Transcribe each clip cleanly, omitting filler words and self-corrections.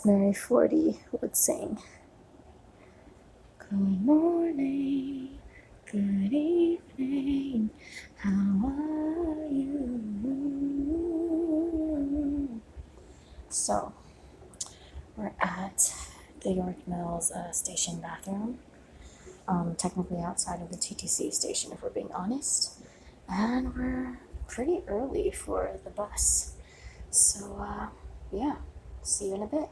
as Mary 40 would sing. Good morning, good evening, how are you? So, we're at the York Mills station bathroom, technically outside of the TTC station if we're being honest, and we're pretty early for the bus. So, yeah, see you in a bit.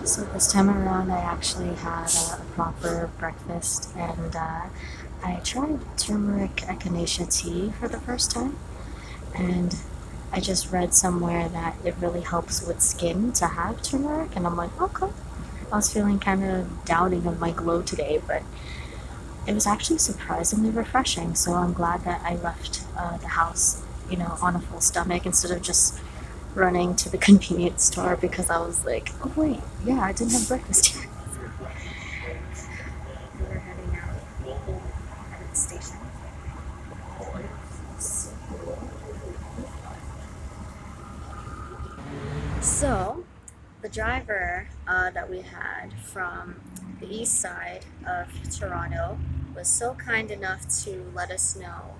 So this time around, I actually had a proper breakfast, and I tried turmeric echinacea tea for the first time, and I just read somewhere that it really helps with skin to have turmeric, and I'm like, okay. I was feeling kind of doubting of my glow today, but it was actually surprisingly refreshing, so I'm glad that I left the house, on a full stomach instead of just running to the convenience store because I was like, oh wait, yeah, I didn't have breakfast yet. We're heading out at the station. So, the driver that we had from the east side of Toronto was so kind enough to let us know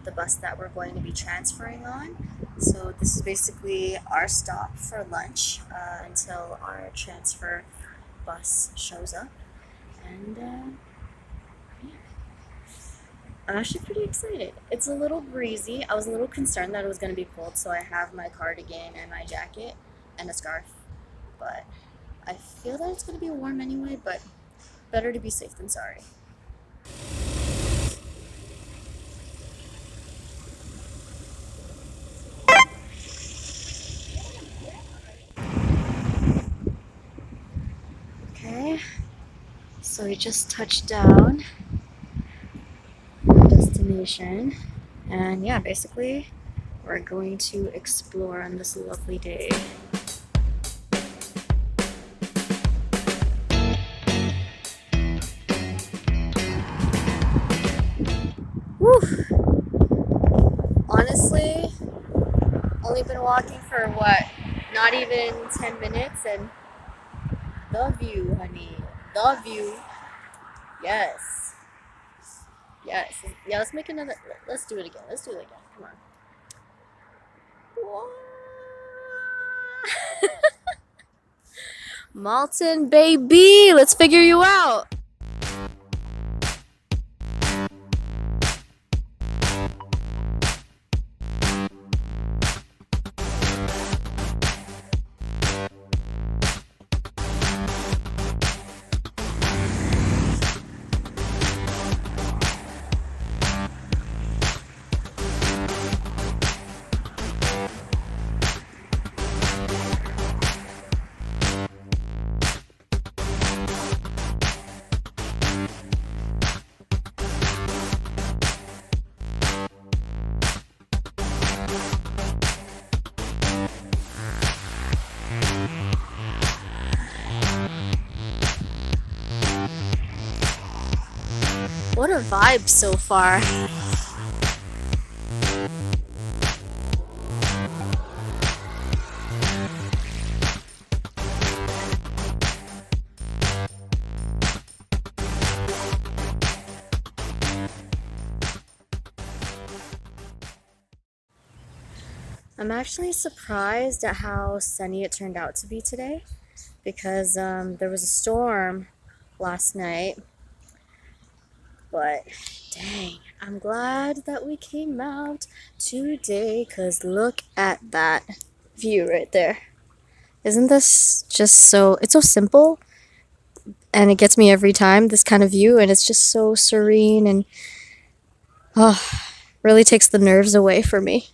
the bus that we're going to be transferring on. So this is basically our stop for lunch until our transfer bus shows up. And yeah, I'm actually pretty excited. It's a little breezy. I was a little concerned that it was going to be cold, so I have my cardigan and my jacket and a scarf. But I feel that it's going to be warm anyway, but better to be safe than sorry. Okay, so we just touched down our destination, and yeah, basically we're going to explore on this lovely day. Woo! Honestly, only been walking for what? Not even 10 minutes, and the view, honey. The view. Yes. Yes. Yeah, let's make another. Let's do it again. Let's do it again. Come on. Malton, baby. Let's figure you out. What a vibe so far. I'm actually surprised at how sunny it turned out to be today because there was a storm last night. But dang, I'm glad that we came out today because look at that view right there. Isn't this just it's so simple and it gets me every time, this kind of view, and it's just so serene and oh, really takes the nerves away for me.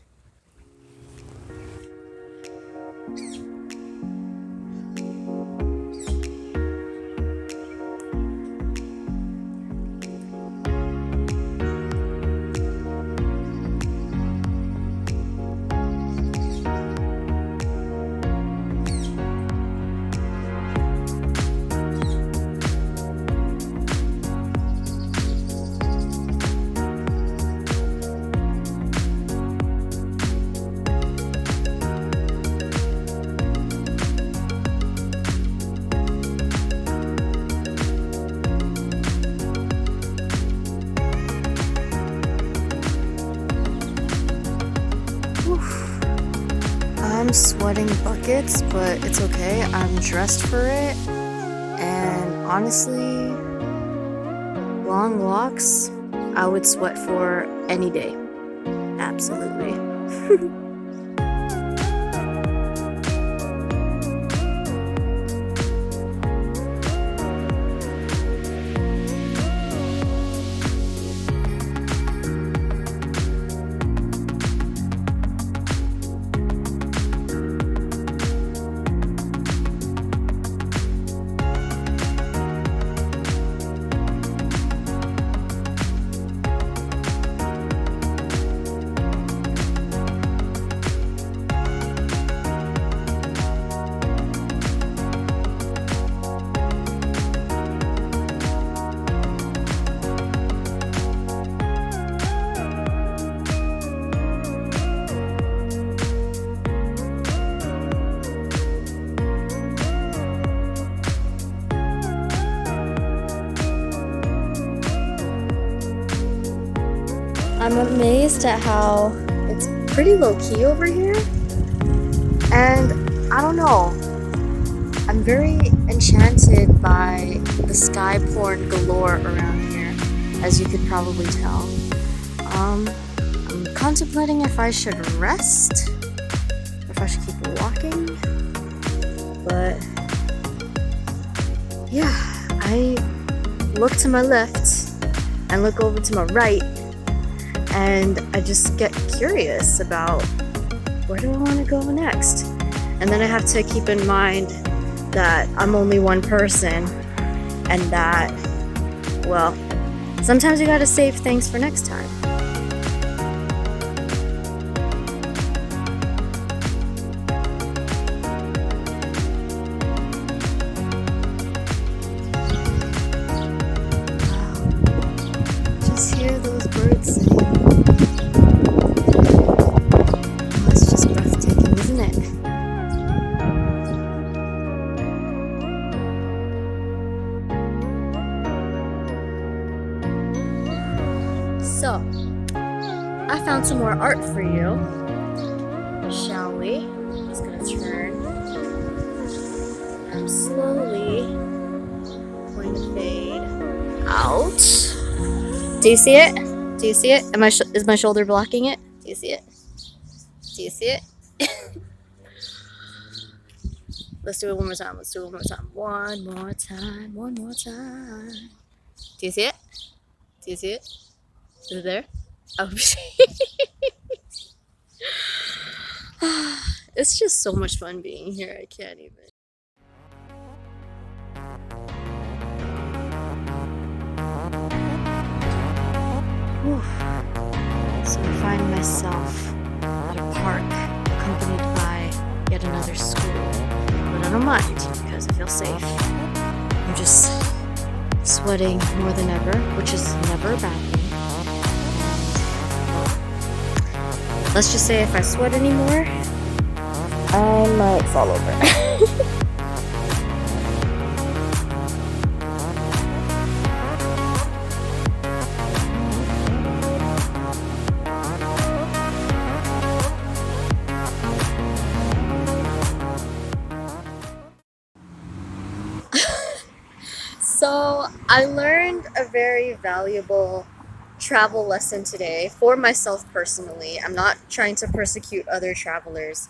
I'm sweating buckets, but it's okay. I'm dressed for it. And honestly, long walks, I would sweat for any day. Absolutely. I'm amazed at how it's pretty low-key over here, and I don't know, I'm very enchanted by the sky porn galore around here, as you could probably tell. I'm contemplating if I should rest, if I should keep walking, but yeah, I look to my left and look over to my right, and I just get curious about where do I want to go next. And then I have to keep in mind that I'm only one person and that, well, sometimes you gotta save things for next time. Wow. Just hear those birds sing. So, I found some more art for you, shall we? I'm just gonna turn. I'm slowly going to fade out. Do you see it? Do you see it? Is my shoulder blocking it? Do you see it? Do you see it? Let's do it one more time. Let's do it one more time. One more time. One more time. Do you see it? Do you see it? Is it there? Oh, it's just so much fun being here. I can't even. Whew. So I find myself at a park, accompanied by yet another school. But I don't mind because I feel safe. I'm just sweating more than ever, which is never a bad thing. Let's just say if I sweat anymore, I might fall over. So I learned a very valuable travel lesson today for myself personally. I'm not trying to persecute other travelers.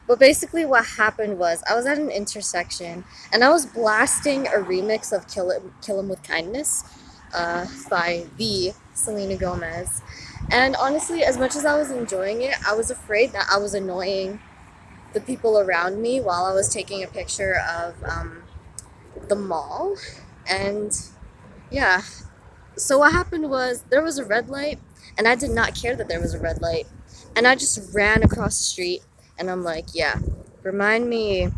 But basically what happened was I was at an intersection and I was blasting a remix of Kill Him With Kindness by the Selena Gomez. And honestly, as much as I was enjoying it, I was afraid that I was annoying the people around me while I was taking a picture of the mall. And yeah, so what happened was there was a red light and I did not care that there was a red light. And I just ran across the street and I'm like, yeah, remind me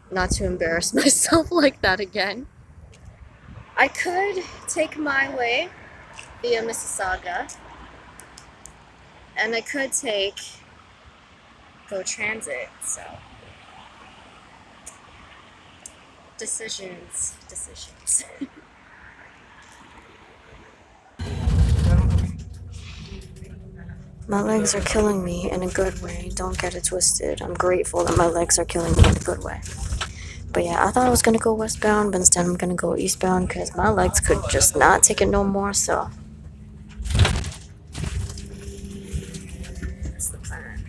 not to embarrass myself like that again. I could take my way via Mississauga and I could take GO Transit, so decisions. My legs are killing me in a good way. Don't get it twisted. I'm grateful that my legs are killing me in a good way. But yeah, I thought I was gonna go westbound, but instead I'm gonna go eastbound because my legs could just not take it no more. So that's the plan.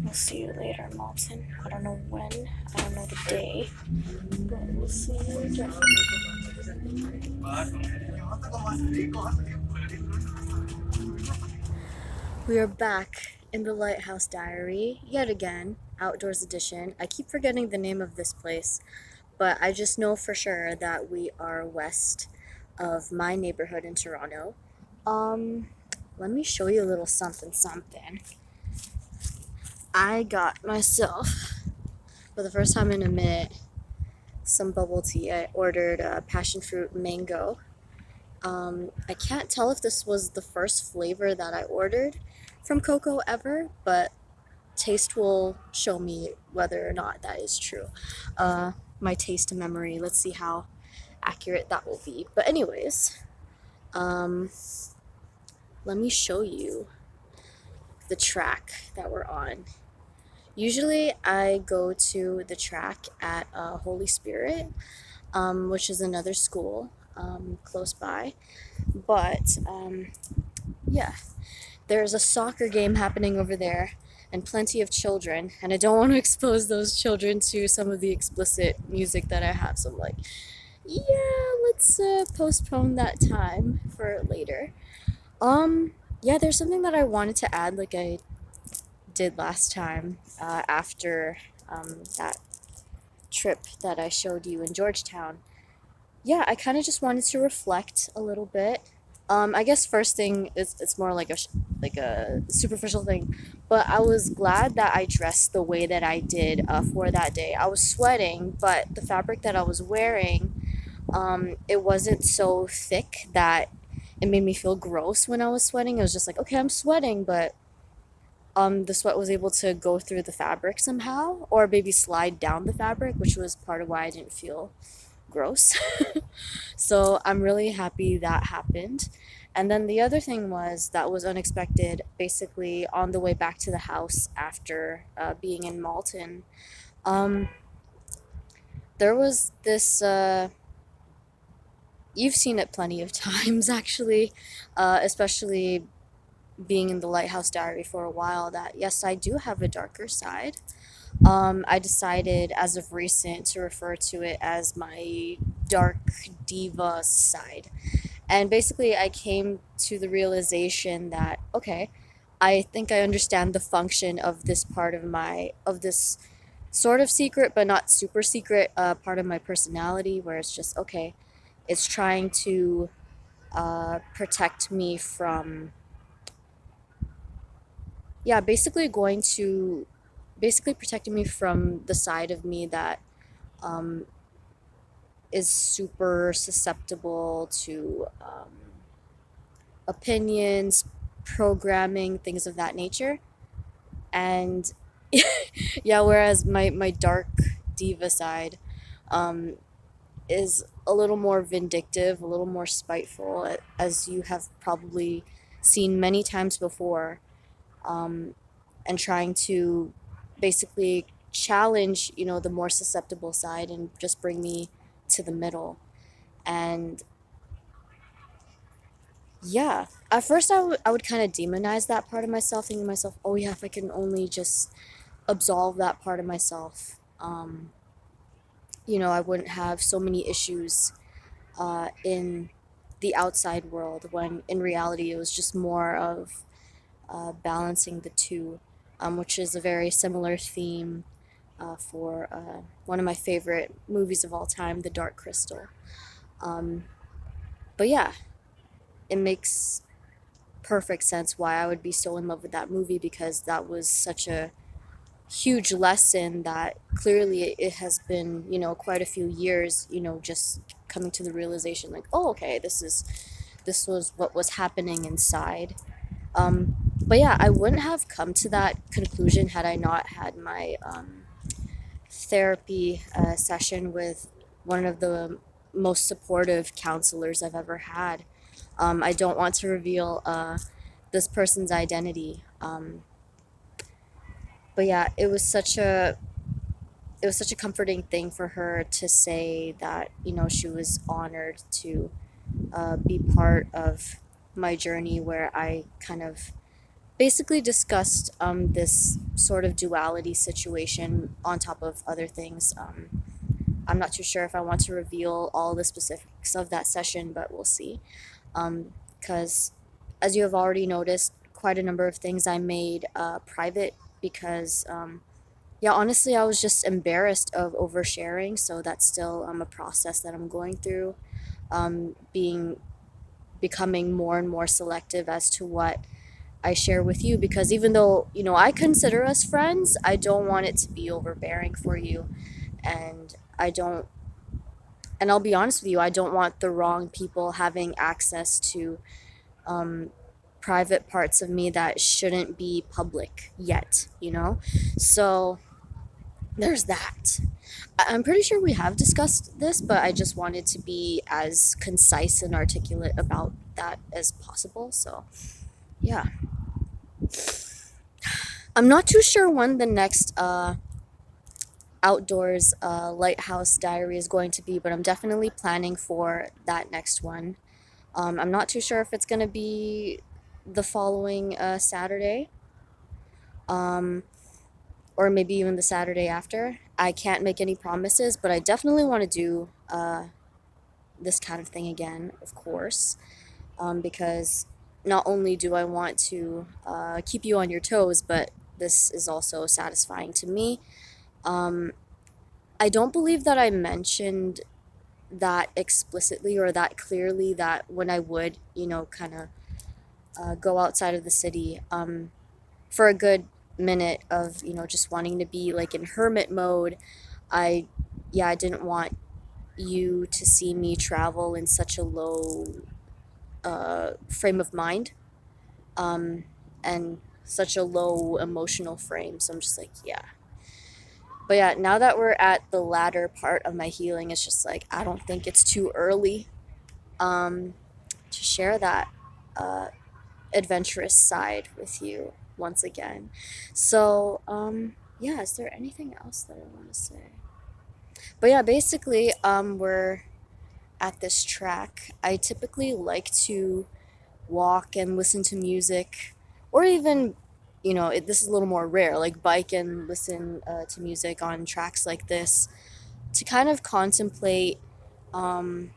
We'll see you later, Malton. I don't know when, I don't know the day, but we'll see you later. We are back in the Lighthouse Diary yet again, outdoors edition. I keep forgetting the name of this place, but I just know for sure that we are west of my neighborhood in Toronto. Um, Let me show you a little something something. I got myself, for the first time in a minute, some bubble tea. I ordered a passion fruit mango. I can't tell if this was the first flavor that I ordered from Coco ever, but taste will show me whether or not that is true. My taste memory, let's see how accurate that will be. But anyways, um, let me show you the track that we're on. Usually I go to the track at Holy Spirit, which is another school close by. But yeah, there's a soccer game happening over there and plenty of children, and I don't want to expose those children to some of the explicit music that I have, so I'm like, yeah, let's postpone that time for later. Yeah, there's something that I wanted to add, like I did last time after that trip that I showed you in Georgetown. Yeah, I kind of just wanted to reflect a little bit. I guess first thing is it's more like a superficial thing, but I was glad that I dressed the way that I did for that day. I was sweating, but the fabric that I was wearing, it wasn't so thick that it made me feel gross when I was sweating. It was just like, okay, I'm sweating, but the sweat was able to go through the fabric somehow, or maybe slide down the fabric, which was part of why I didn't feel gross. So I'm really happy that happened. And then the other thing was that was unexpected. Basically, on the way back to the house after being in Malton, um, there was this. You've seen it plenty of times, actually, especially being in the Lighthouse Diary for a while. That yes, I do have a darker side. I decided as of recent to refer to it as my dark diva side. And basically, I came to the realization that, okay, I think I understand the function of this part of this sort of secret, but not super secret part of my personality, where it's just, okay, it's trying to protect me from, yeah, basically protecting me from the side of me that um, is super susceptible to opinions, programming, things of that nature. And yeah, whereas my dark diva side um, is a little more vindictive, a little more spiteful, as you have probably seen many times before, um, and trying to basically challenge, the more susceptible side and just bring me to the middle. And yeah, at first I would kind of demonize that part of myself, thinking to myself, oh yeah, if I can only just absolve that part of myself, I wouldn't have so many issues in the outside world, when in reality it was just more of balancing the two, which is a very similar theme for one of my favorite movies of all time, The Dark Crystal. Um, but yeah, it makes perfect sense why I would be so in love with that movie, because that was such a huge lesson that clearly it has been, quite a few years, just coming to the realization like, oh, okay, this was what was happening inside. But yeah, I wouldn't have come to that conclusion had I not had my therapy session with one of the most supportive counselors I've ever had. I don't want to reveal this person's identity. But yeah, it was such a comforting thing for her to say that, she was honored to be part of my journey where I kind of basically discussed this sort of duality situation on top of other things. I'm not too sure if I want to reveal all the specifics of that session, but we'll see. Because, as you have already noticed, quite a number of things I made private because, yeah, honestly, I was just embarrassed of oversharing. So that's still a process that I'm going through, being becoming more and more selective as to what I share with you because even though, I consider us friends, I don't want it to be overbearing for you. And I don't, and I'll be honest with you, I don't want the wrong people having access to um, private parts of me that shouldn't be public yet. So there's that. I'm pretty sure we have discussed this, but I just wanted to be as concise and articulate about that as possible. So, yeah. I'm not too sure when the next outdoors lighthouse diary is going to be, but I'm definitely planning for that next one. I'm not too sure if it's going to be the following Saturday, um, or maybe even the Saturday after. I can't make any promises, but I definitely want to do this kind of thing again, of course, because not only do I want to keep you on your toes, but this is also satisfying to me. Um, I don't believe that I mentioned that explicitly or that clearly that when I would, kind of go outside of the city for a good minute of, just wanting to be like in hermit mode. I, yeah, I didn't want you to see me travel in such a low frame of mind, um, and such a low emotional frame. So I'm just like, yeah. But yeah, now that we're at the latter part of my healing, it's just like, I don't think it's too early um, to share that uh, adventurous side with you once again. So, yeah, is there anything else that I want to say? But yeah, basically, we're at this track. I typically like to walk and listen to music, or even, this is a little more rare, like bike and listen to music on tracks like this to kind of contemplate, um,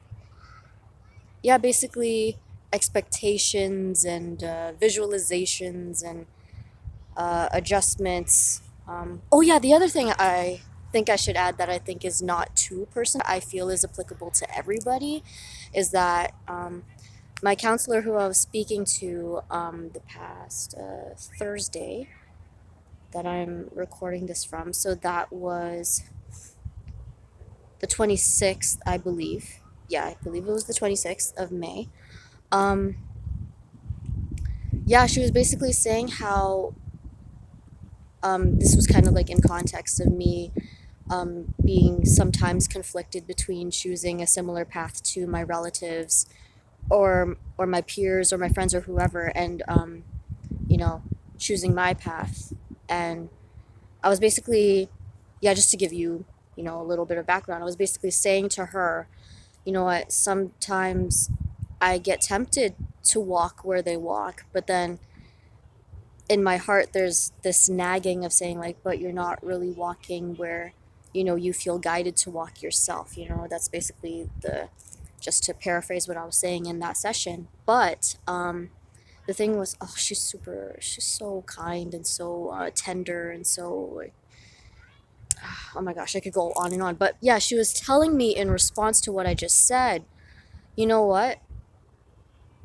yeah, basically expectations and visualizations and adjustments. Oh, yeah, the other thing I think I should add that I think is not too personal, I feel is applicable to everybody, is that my counselor, who I was speaking to the past Thursday that I'm recording this from, so that was the 26th, I believe. Yeah, I believe it was the 26th of May. Um, yeah, she was basically saying how this was kind of like in context of me being sometimes conflicted between choosing a similar path to my relatives or my peers or my friends or whoever, and you know choosing my path. And I was basically, yeah, just to give you, a little bit of background, I was basically saying to her, what, sometimes I get tempted to walk where they walk, but then in my heart there's this nagging of saying like, but you're not really walking where you feel guided to walk yourself. That's basically the, just to paraphrase what I was saying in that session. But the thing was, oh, she's so kind and so tender and so like, oh my gosh, I could go on and on. But yeah, she was telling me in response to what I just said, you know what,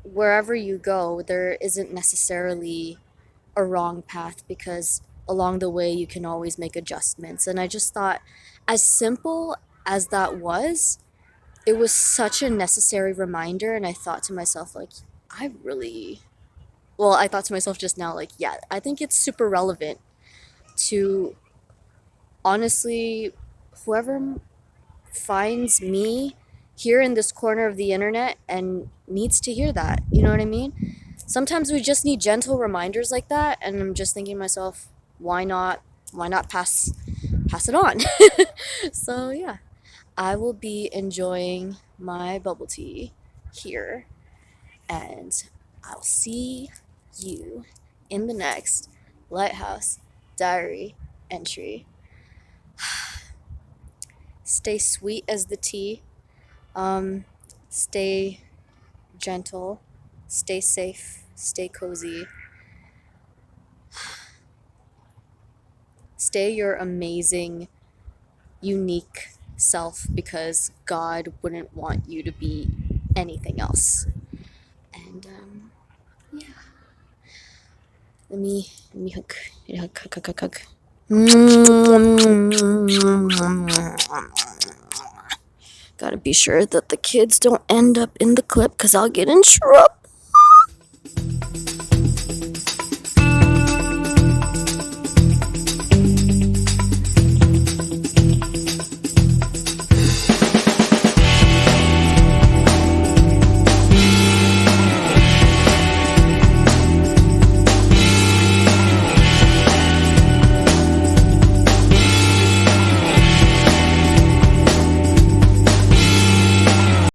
wherever you go there isn't necessarily a wrong path, because along the way you can always make adjustments. And I just thought, as simple as that was, it was such a necessary reminder. And I thought to myself, like, I really, well, I thought to myself just now, like, yeah, I think it's super relevant to, honestly, whoever finds me here in this corner of the internet and needs to hear that. You know what I mean? Sometimes we just need gentle reminders like that, and I'm just thinking to myself, why not pass it on? So yeah, I will be enjoying my bubble tea here, and I'll see you in the next Lighthouse Diary entry. Stay sweet as the tea. Stay gentle. Stay safe. Stay cozy. Stay your amazing, unique self, because God wouldn't want you to be anything else. And yeah, let me hug. Hug. Gotta be sure that the kids don't end up in the clip, because I'll get in trouble.